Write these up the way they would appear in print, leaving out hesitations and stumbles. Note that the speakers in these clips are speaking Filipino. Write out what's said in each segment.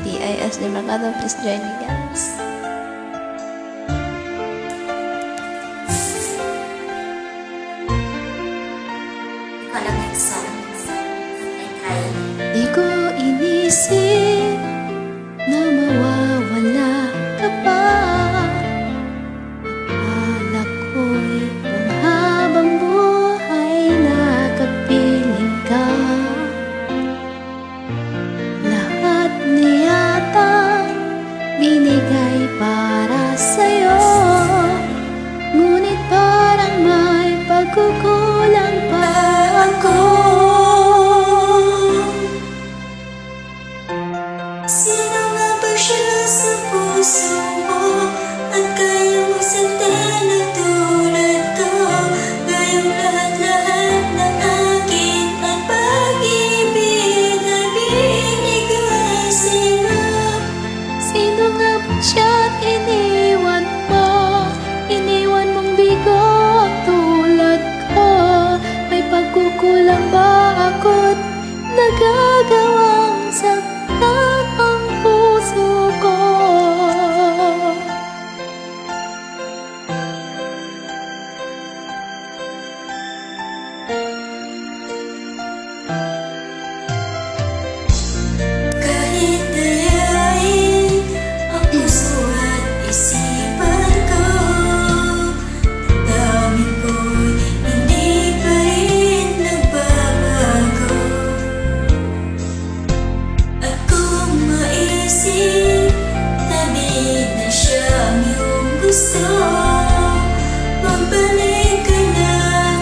PIS de Mercado. Please join me, guys. Di ko inisip na mawawala ka pa. Akala ko'y kung habang buhay nakapiling ka. Lahat niyata binigay para sa'yo, ngunit parang may pagkukulang pa ako. Sino nga ba siya sa puso mo at kaya mo saktan na tulad ko? Ngayong lahat-lahat ng akin at pag-ibig na binigay sa'yo. Sino nga ba siya't iniwan mo? Iniwan mong bigo ang tulad ko. May pagkukulang ba ako't nagagawang saktan ang puso ko? Kahit dayain ang puso at isipan ko, damdamin ko'y hindi pa rin nagbabago. At kung maisip na di na siya ang iyong gusto, magbalik ka na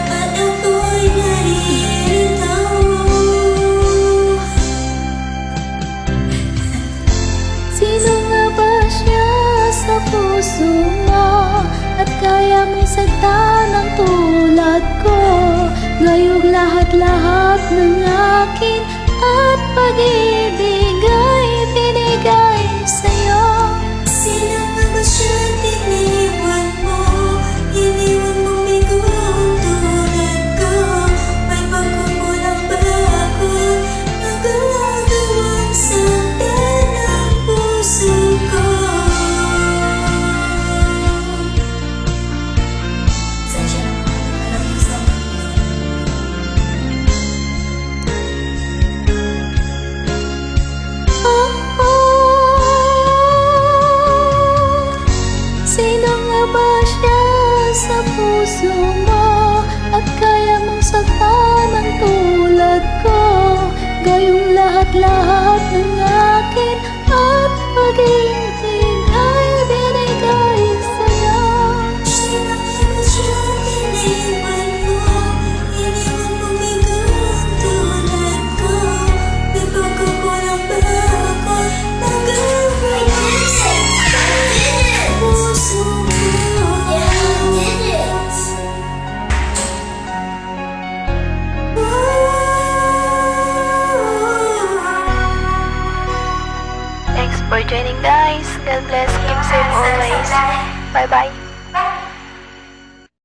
at ako'y naririto. Sino nga ba siya sa puso mo at kaya mong saktan ang tulad ko? Ngayong lahat-lahat ng akin at pag-ibig ay binigay sa'yo. Sino nga ba siya iniwan mo? Iniwan mo bigo ang tulad ko. May pagkukulang ba ako? Nagagawang saktan ang puso ko. Sino nga ba siya sa puso mo at kaya mong saktan ang tulad ko? Gayong lahat-lahat ng akin at pag-ibig ay binigay sa'yo. Sino nga ba siya iniwan mo? Iniwan mo bigo ang tulad ko. May pagkukulang ba ako? Nagagawang saktan ang puso ko. Thanks for joining, guys. God bless. Keep safe always. Bye-bye.